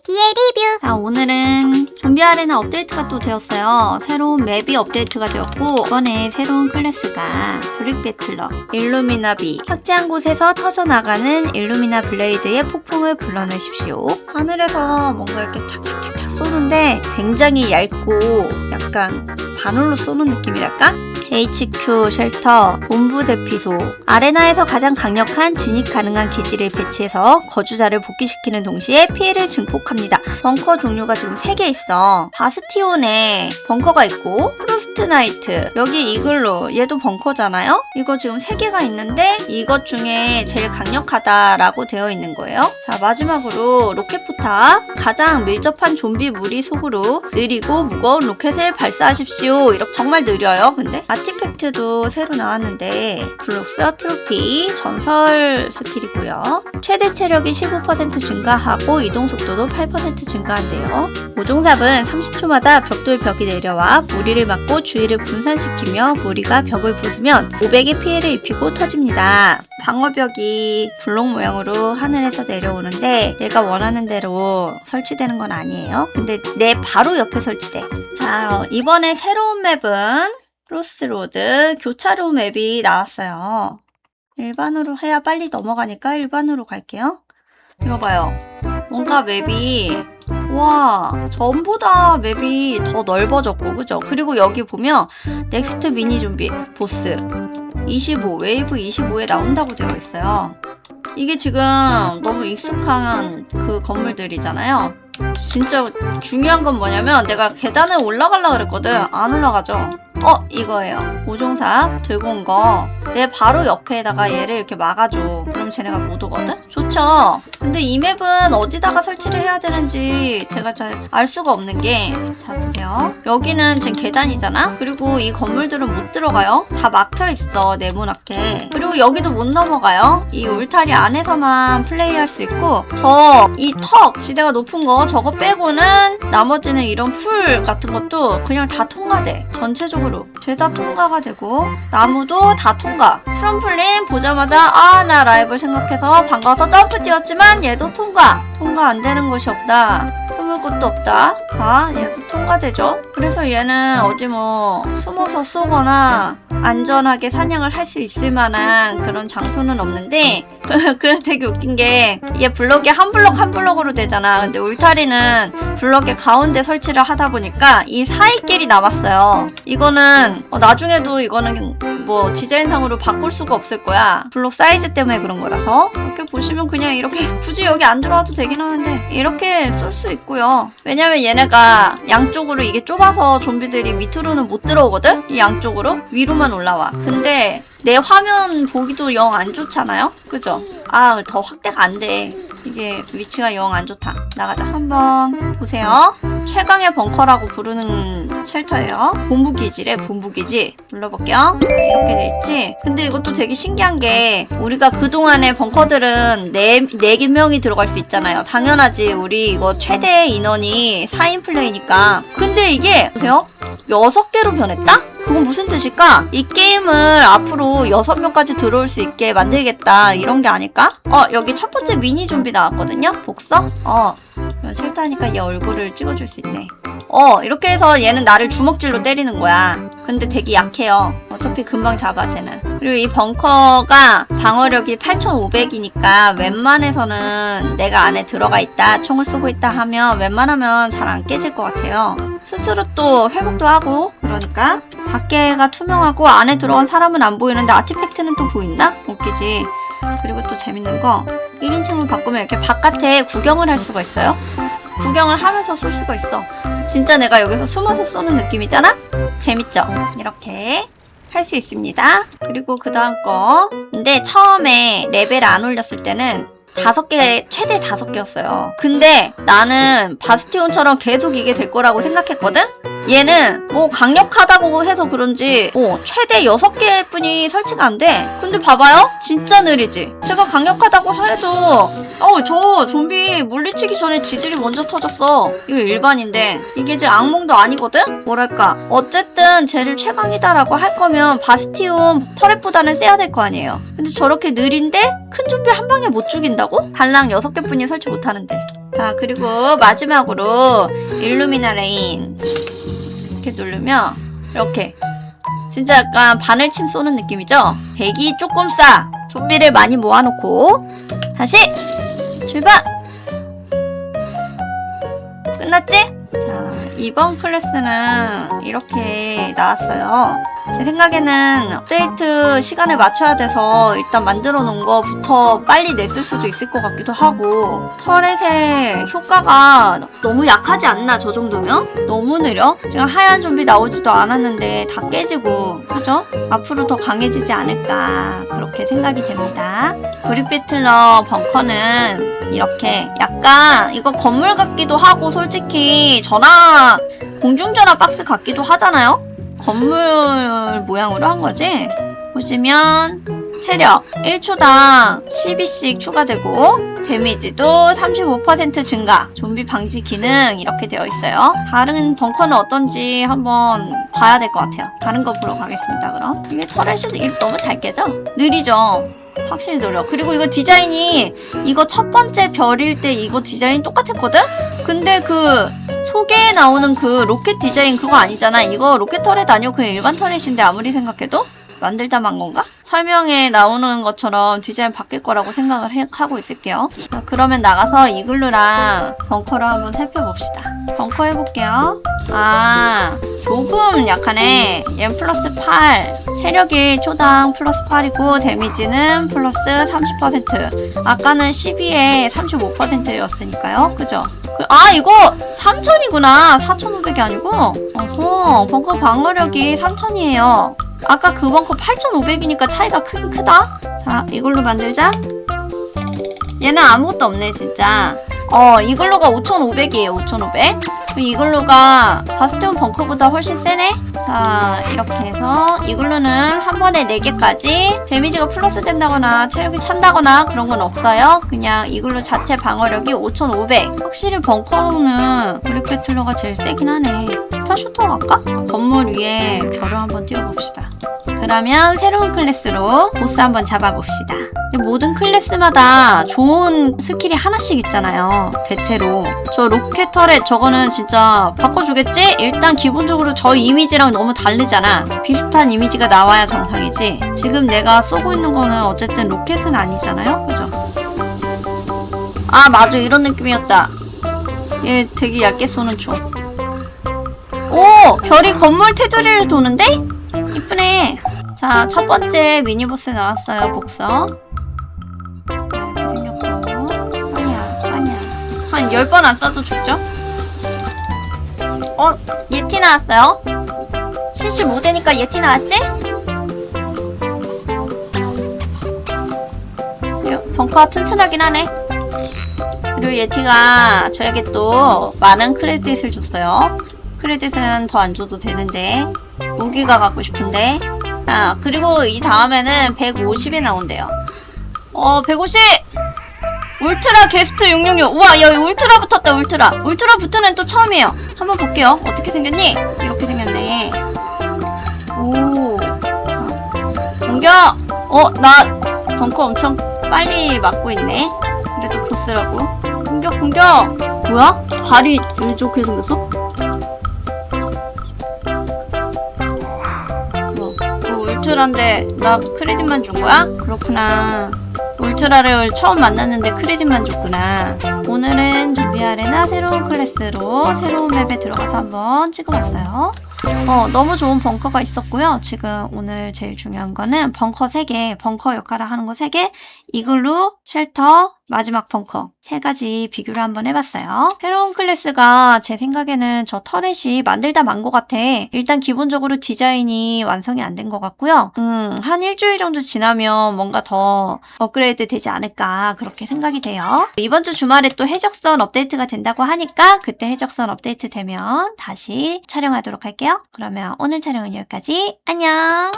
제티의 리뷰. 자, 오늘은 좀비 아레나 업데이트가 또 되었어요. 새로운 맵이 업데이트가 되었고 이번에 새로운 클래스가 브릭 배틀러 일루미나비. 확장한 곳에서 터져나가는 일루미나 블레이드의 폭풍을 불러내십시오. 하늘에서 뭔가 이렇게 탁탁탁탁 쏘는데 굉장히 얇고 약간 바늘로 쏘는 느낌이랄까? HQ 쉘터, 본부 대피소, 아레나에서 가장 강력한 진입 가능한 기지를 배치해서 거주자를 복귀시키는 동시에 피해를 증폭합니다. 벙커 종류가 지금 3개 있어. 바스티온에 벙커가 있고, 프로스트 나이트, 여기 이글루, 얘도 벙커잖아요? 이거 지금 3개가 있는데 이것 중에 제일 강력하다라고 되어 있는 거예요. 자, 마지막으로 로켓포탑, 가장 밀접한 좀비 무리 속으로 느리고 무거운 로켓을 발사하십시오. 이렇게 정말 느려요, 근데? 아티팩트도 새로 나왔는데 블록스 트로피 전설 스킬이고요. 최대 체력이 15% 증가하고 이동 속도도 8% 증가한대요. 모종삽은 30초마다 벽돌 벽이 내려와 무리를 막고 주위를 분산시키며 무리가 벽을 부수면 500의 피해를 입히고 터집니다. 방어벽이 블록 모양으로 하늘에서 내려오는데 내가 원하는 대로 설치되는 건 아니에요. 근데 내 바로 옆에 설치돼. 자, 이번에 새로운 맵은 크로스로드 교차로 맵이 나왔어요. 일반으로 해야 빨리 넘어가니까 일반으로 갈게요. 이거 봐요. 뭔가 맵이 와, 전보다 맵이 더 넓어졌고, 그죠? 그리고 여기 보면 넥스트 미니 좀비 보스 25, 웨이브 25에 나온다고 되어 있어요. 이게 지금 너무 익숙한 그 건물들이잖아요. 진짜 중요한 건 뭐냐면 내가 계단을 올라가려고 그랬거든. 안 올라가죠? 이거예요. 모종삽 들고 온 거 내 바로 옆에다가 얘를 이렇게 막아줘. 그럼 쟤네가 못 오거든? 좋죠? 근데 이 맵은 어디다가 설치를 해야 되는지 제가 잘 알 수가 없는 게, 자 보세요. 여기는 지금 계단이잖아? 그리고 이 건물들은 못 들어가요. 다 막혀있어, 네모나게. 그리고 여기도 못 넘어가요. 이 울타리 안에서만 플레이할 수 있고, 이 턱 지대가 높은 거 저거 빼고는 나머지는 이런 풀 같은 것도 그냥 다 통과돼. 전체적으로 죄다 통과가 되고, 나무도 다 통과. 트럼플린 보자마자 나 라이벌 생각해서 반가워서 점프 뛰었지만 얘도 통과 안 되는 곳이 없다. 숨을 곳도 없다. 자, 얘도 통과되죠. 그래서 얘는 어디 뭐 숨어서 쏘거나 안전하게 사냥을 할 수 있을 만한 그런 장소는 없는데, 그래서 되게 웃긴 게 얘 블럭이 한 블럭 한 블럭으로 되잖아. 근데 울타리는 블럭의 가운데 설치를 하다 보니까 이 사이길이 남았어요. 이거는 나중에도 이거는 뭐 디자인상으로 바꿀 수가 없을 거야. 블록 사이즈 때문에 그런 거라서. 이렇게 보시면 그냥 이렇게 굳이 여기 안 들어와도 되긴 하는데 이렇게 쏠 수 있고요. 왜냐면 얘네가 양쪽으로 이게 좁아서 좀비들이 밑으로는 못 들어오거든? 이 양쪽으로 위로만 올라와. 근데 내 화면 보기도 영 안 좋잖아요? 그죠? 더 확대가 안 돼. 이게 위치가 영 안 좋다. 나가자. 한번 보세요. 최강의 벙커라고 부르는 쉘터예요. 본부기지래, 본부기지. 눌러볼게요. 이렇게 돼있지? 근데 이것도 되게 신기한 게, 우리가 그동안의 벙커들은 4명이 들어갈 수 있잖아요. 당연하지. 우리 이거 최대 인원이 4인 플레이니까. 근데 이게 보세요. 6개로 변했다? 그건 무슨 뜻일까? 이 게임을 앞으로 6명까지 들어올 수 있게 만들겠다, 이런 게 아닐까? 여기 첫 번째 미니 좀비 나왔거든요? 복서? 실타니까 얘 얼굴을 찍어줄 수 있네. 이렇게 해서 얘는 나를 주먹질로 때리는 거야. 근데 되게 약해요. 어차피 금방 잡아, 쟤는. 그리고 이 벙커가 방어력이 8500이니까 웬만해서는 내가 안에 들어가 있다, 총을 쏘고 있다 하면 웬만하면 잘 안 깨질 것 같아요. 스스로 또 회복도 하고, 그러니까 밖에가 투명하고 안에 들어간 사람은 안 보이는데 아티팩트는 또 보인다? 웃기지. 그리고 또 재밌는 거, 1인칭으로 바꾸면 이렇게 바깥에 구경을 할 수가 있어요. 구경을 하면서 쏠 수가 있어. 진짜 내가 여기서 숨어서 쏘는 느낌이잖아? 재밌죠? 이렇게 할 수 있습니다. 그리고 그 다음 거, 근데 처음에 레벨 안 올렸을 때는 5개, 최대 5개였어요. 근데 나는 바스티온처럼 계속 이게 될 거라고 생각했거든? 얘는 뭐 강력하다고 해서 그런지 최대 6개 뿐이 설치가 안 돼. 근데 봐봐요. 진짜 느리지. 제가 강력하다고 해도 저 좀비 물리치기 전에 지들이 먼저 터졌어. 이거 일반인데 이게 제 악몽도 아니거든? 뭐랄까 어쨌든 쟤를 최강이다라고 할 거면 바스티온 터렛보다는 세야 될 거 아니에요. 근데 저렇게 느린데 큰 좀비 한 방에 못 죽인다고? 발랑 6개 뿐이 설치 못하는데. 자, 그리고 마지막으로 일루미나 레인 이렇게 누르면 이렇게 진짜 약간 바늘침 쏘는 느낌이죠? 대기 조금 싸. 좀비를 많이 모아놓고 다시 출발! 끝났지? 자, 이번 클래스는 이렇게 나왔어요. 제 생각에는 업데이트 시간을 맞춰야 돼서 일단 만들어 놓은 거부터 빨리 냈을 수도 있을 것 같기도 하고, 터렛의 효과가 너무 약하지 않나 저 정도면? 너무 느려? 지금 하얀 좀비 나오지도 않았는데 다 깨지고, 그죠? 앞으로 더 강해지지 않을까 그렇게 생각이 됩니다. 브릭 배틀러 벙커는 이렇게 약간 이거 건물 같기도 하고, 솔직히 전화 공중전화 박스 같기도 하잖아요? 건물 모양으로 한 거지? 보시면 체력 1초당 12씩 추가되고 데미지도 35% 증가, 좀비 방지 기능 이렇게 되어 있어요. 다른 벙커는 어떤지 한번 봐야 될 것 같아요. 다른 거 보러 가겠습니다. 그럼 이게 터렛이 너무 잘 깨져? 느리죠? 확실히 느려. 그리고 이거 디자인이 이거 첫 번째 별일 때 이거 디자인 똑같았거든? 근데 그 소개에 나오는 그 로켓 디자인 그거 아니잖아. 이거 로켓 터렛 아니고 그냥 일반 터렛인데 아무리 생각해도? 만들다 만 건가? 설명에 나오는 것처럼 디자인 바뀔 거라고 생각을 하고 있을게요. 자, 그러면 나가서 이글루랑 벙커를 한번 살펴봅시다. 벙커 해볼게요. 아, 조금 약하네. 얘는 플러스 8. 체력이 초당 플러스 8이고 데미지는 플러스 30%. 아까는 12에 35%였으니까요. 그죠? 이거 3000이구나. 4500이 아니고. 어허, 벙커 방어력이 3000이에요. 아까 그 벙커 8500이니까 차이가 크긴 크다. 자, 이걸로 만들자. 얘는 아무것도 없네 진짜. 이글루가 5500이에요. 5500. 이글루가 바스티온 벙커보다 훨씬 세네. 자, 이렇게 해서 이글루는 한 번에 4개까지 데미지가 플러스 된다거나 체력이 찬다거나 그런 건 없어요. 그냥 이글루 자체 방어력이 5500. 확실히 벙커로는 브릭 배틀러가 제일 세긴 하네. 스타 슈터 갈까? 건물 위에 별을 한번 띄워봅시다. 그러면 새로운 클래스로 보스 한번 잡아봅시다. 모든 클래스마다 좋은 스킬이 하나씩 있잖아요. 대체로. 저 로켓 터렛 저거는 진짜 바꿔주겠지? 일단 기본적으로 저 이미지랑 너무 다르잖아. 비슷한 이미지가 나와야 정상이지. 지금 내가 쏘고 있는 거는 어쨌든 로켓은 아니잖아요. 그죠? 아, 맞아. 이런 느낌이었다. 얘 되게 얇게 쏘는 총. 오! 별이 건물 테두리를 도는데? 이쁘네. 자, 첫 번째 미니보스 나왔어요. 복서. 이렇게 생겼고. 아니야. 한 10번 안 쏴도 죽죠? 예티 나왔어요. 75대니까 예티 나왔지? 그리고 벙커가 튼튼하긴 하네. 그리고 예티가 저에게 또 많은 크레딧을 줬어요. 크레딧은 더 안 줘도 되는데 무기가 갖고 싶은데. 아, 그리고 이 다음에는 150이 나온대요. 150! 울트라 게스트 666. 우와, 여기 울트라 붙었다. 울트라 붙으는 또 처음이에요. 한번 볼게요. 어떻게 생겼니? 이렇게 생겼네. 오. 자, 공격! 나 벙커 엄청 빨리 맞고 있네. 그래도 보스라고. 공격! 뭐야? 발이 이렇게 생겼어? 울트라인데 나 크레딧만 준 거야? 그렇구나. 울트라를 처음 만났는데 크레딧만 줬구나. 오늘은 좀비 아레나 새로운 클래스로 새로운 맵에 들어가서 한번 찍어봤어요. 너무 좋은 벙커가 있었고요. 지금 오늘 제일 중요한 거는 벙커 3개, 벙커 역할을 하는 거 3개, 이글루, 쉘터, 마지막 벙커 세 가지 비교를 한번 해봤어요. 새로운 클래스가 제 생각에는 저 터렛이 만들다 만 것 같아. 일단 기본적으로 디자인이 완성이 안 된 것 같고요. 한 일주일 정도 지나면 뭔가 더 업그레이드 되지 않을까 그렇게 생각이 돼요. 이번 주 주말에 또 해적선 업데이트가 된다고 하니까 그때 해적선 업데이트 되면 다시 촬영하도록 할게요. 그러면 오늘 촬영은 여기까지. 안녕!